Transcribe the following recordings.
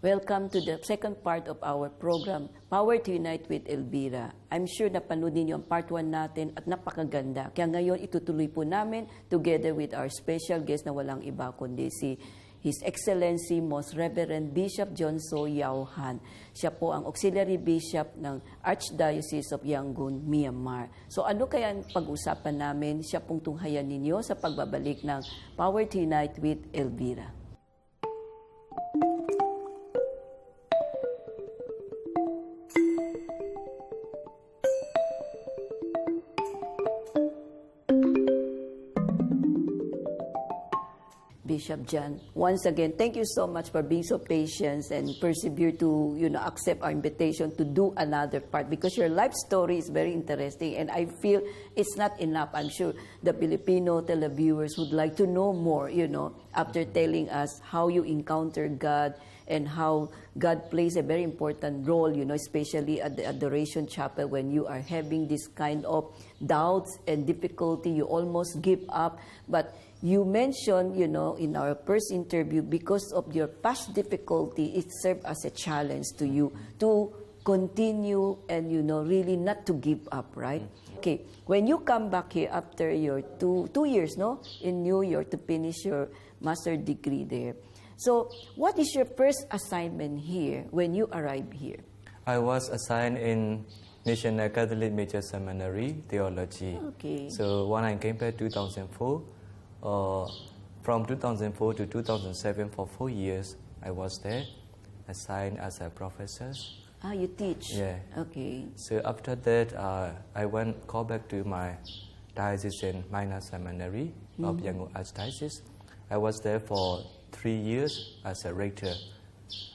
Welcome to the second part of our program, Power to Unite with Elvira. I'm sure napanood ninyo ang part 1 natin at napakaganda. Kaya ngayon itutuloy po namin together with our special guest na walang iba kundi si His Excellency Most Reverend Bishop John So Yao Han. Siya po ang Auxiliary Bishop ng Archdiocese of Yangon, Myanmar. So ano kaya ang pag-usapan namin? Siya pong tunghayan ninyo sa pagbabalik ng Power to Unite with Elvira. Bishop John, once again, thank you so much for being so patient and persevere to, accept our invitation to do another part because your life story is very interesting and I feel it's not enough. I'm sure the Filipino televiewers would like to know more, after telling us how you encounter God and how God plays a very important role, especially at the Adoration Chapel when you are having this kind of doubts and difficulty, you almost give up, but you mentioned, in our first interview, because of your past difficulty, it served as a challenge to you to continue and, really not to give up, right? Okay, when you come back here after your two years, in New York to finish your master's degree there. So, what is your first assignment here when you arrived here? I was assigned in Missionary Catholic Major Seminary, Theology. Okay. So, when I came back 2004, from 2004 to 2007, for 4 years, I was there, assigned as a professor. Ah, you teach? Yeah. Okay. So after that, I called back to my Diocesan Minor Seminary of Yangon Archdiocese. I was there for 3 years as a rector.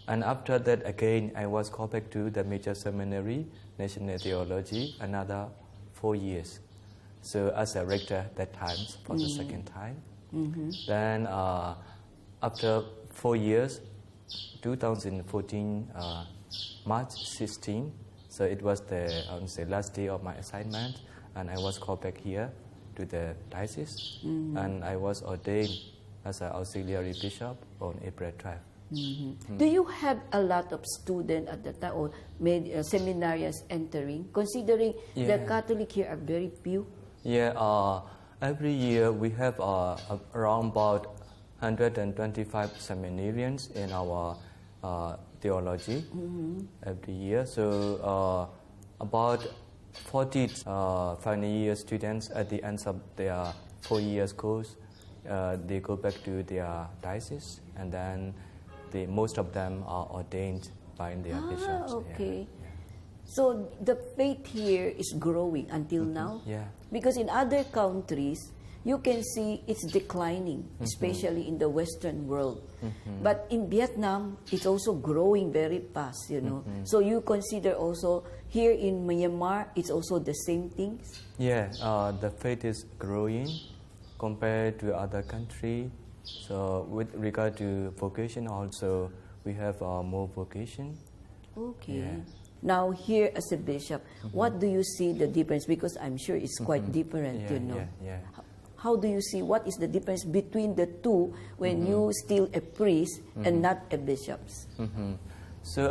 And after that, again, I was called back to the Major Seminary, National Theology, another 4 years. So as a rector that time for the second time. Then after 4 years, 2014 March 16, so it was the last day of my assignment, and I was called back here to the diocese, and I was ordained as an auxiliary bishop on April 12. Do you have a lot of students at the time or seminarians entering, considering the Catholic here are very few? Yeah, every year we have around about 125 seminarians in our theology every year. So about 40 final year students at the end of their 4 years course, they go back to their diocese, and then most of them are ordained by their bishops. Okay. Yeah. So the faith here is growing until now? Yeah. Because in other countries, you can see it's declining, especially in the Western world. But in Vietnam, it's also growing very fast, So you consider also here in Myanmar, it's also the same things? Yeah, the faith is growing compared to other countries. So with regard to vocation also, we have more vocation. Okay. Yeah. Now here as a bishop, what do you see the difference? Because I'm sure it's quite different, Yeah. How do you see what is the difference between the two when you still a priest and not a bishop? So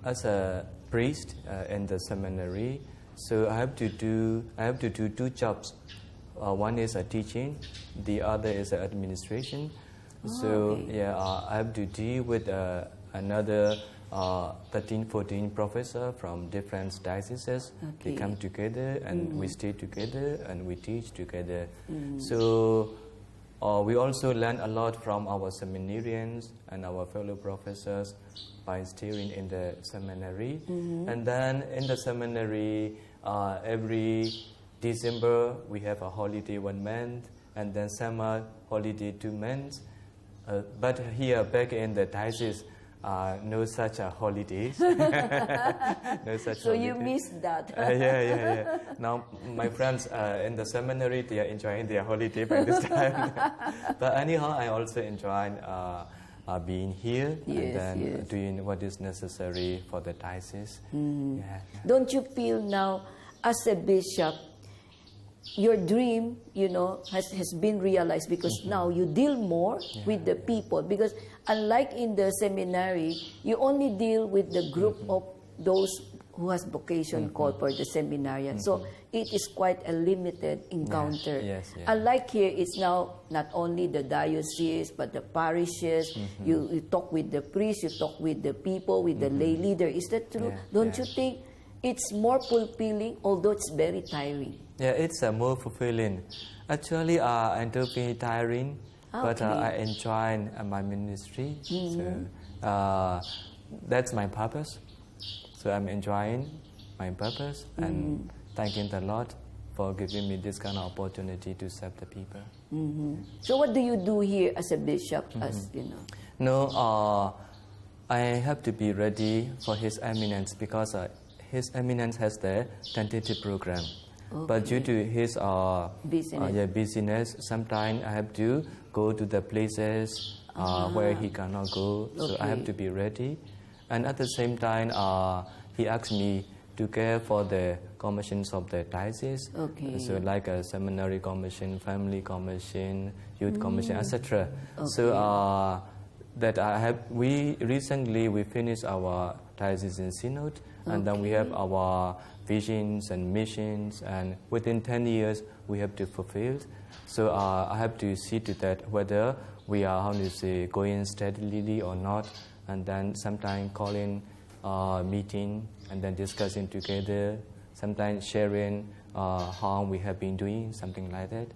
as a priest in the seminary, so I have to do 2 jobs. One is a teaching, the other is administration. I have to deal with another 13, 14 professors from different dioceses. Okay. They come together and we stay together and we teach together. So we also learn a lot from our seminarians and our fellow professors by staying in the seminary. And then in the seminary, every December we have a holiday 1 month, and then summer holiday 2 months. But here back in the diocese, no such holidays. No such So holidays. you missed that. Yeah. Now my friends in the seminary, they are enjoying their holiday by this time. But anyhow, I also enjoy being here and then doing what is necessary for the diocese. Don't you feel now, as a bishop, your dream, has been realized because now you deal more with the people. Because unlike in the seminary, you only deal with the group of those who has vocation called for the seminarian. So it is quite a limited encounter. Yes. Unlike here, it's now not only the diocese, but the parishes. You talk with the priests, you talk with the people, with the lay leader. Is that true? Don't you think it's more fulfilling, although it's very tiring? Yeah, it's more fulfilling. Actually, a little bit tiring, but I enjoy my ministry. So that's my purpose. So I'm enjoying my purpose and thanking the Lord for giving me this kind of opportunity to serve the people. So what do you do here as a bishop? No, I have to be ready for His Eminence because His Eminence has the tentative program. Okay. But due to his busyness, sometimes I have to go to the places where he cannot go. So I have to be ready. And at the same time, he asked me to care for the commissions of the diocese. Okay. So like a seminary commission, family commission, youth commission, etc. Okay. So we recently finished our diocesan synod, and then we have our visions and missions, and within 10 years we have to fulfill. So I have to see to that whether we are going steadily or not, and then sometimes calling meeting and then discussing together, sometimes sharing how we have been doing, something like that.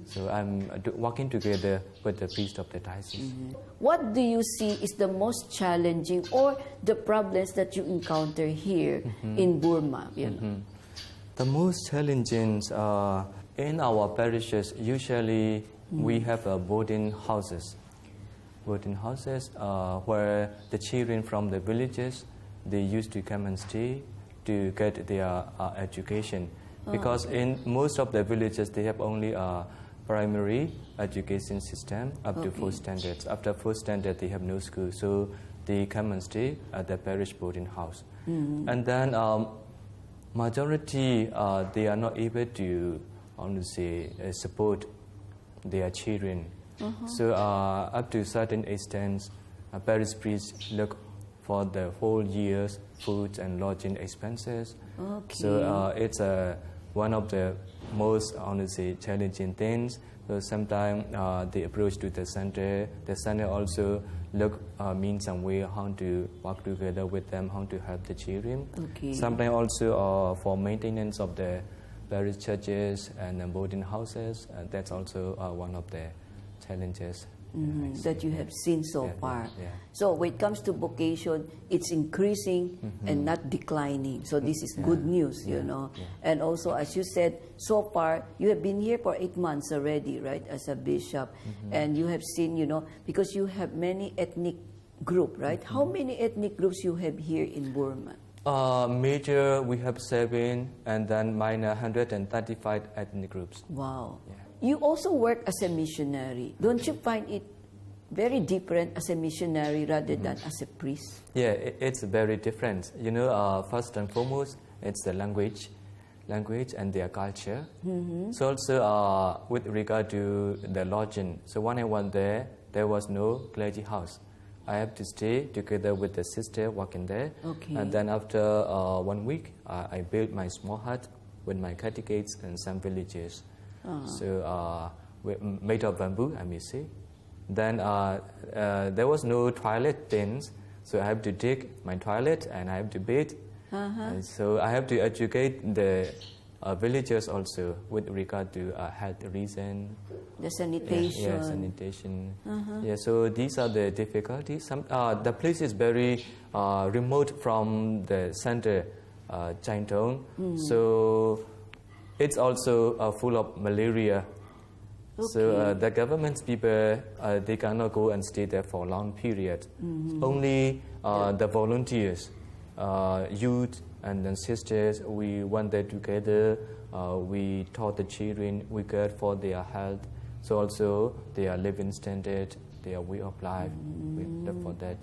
So I'm working together with the priest of the diocese. What do you see is the most challenging or the problems that you encounter here in Burma? The most challenging in our parishes, usually we have boarding houses. Boarding houses where the children from the villages, they used to come and stay to get their education. Because in most of the villages, they have only a primary education system up to 4 standards. After 4 standards, they have no school. So they come and stay at the parish boarding house. And then majority, they are not able to support their children. So up to certain extent, parish priests look for the whole year's food and lodging expenses. So it's one of the most challenging things. So sometimes they approach to the center. The center also mean some way how to work together with them, how to help the children. Sometimes also for maintenance of the parish churches and boarding houses. That's also one of the challenges that you have seen so far. So when it comes to vocation, it's increasing and not declining. So this is good news, And also, as you said, so far, you have been here for 8 months already, right, as a bishop. And you have seen, because you have many ethnic groups, right? How many ethnic groups you have here in Burma? Major, we have 7, and then minor, 135 ethnic groups. Wow. You also work as a missionary. Don't you find it very different as a missionary rather than as a priest? Yeah, it's very different. First and foremost, it's the language and their culture. So also with regard to the lodging. So when I went there was no clergy house. I have to stay together with the sister working there. And then after 1 week, I built my small hut with my catechists and some villages. So made of bamboo, I may say. Then there was no toilet things, so I have to dig my toilet and I have to bathe. And so I have to educate the villagers also with regard to health reason. The sanitation. Yeah, sanitation. Yeah, so these are the difficulties. The place is very remote from the center, Chaintong. So it's also full of malaria. So the government's people, they cannot go and stay there for a long period. Only the volunteers, youth and then sisters, we went there together. We taught the children, we cared for their health. So also their living standard, their way of life, we look for that.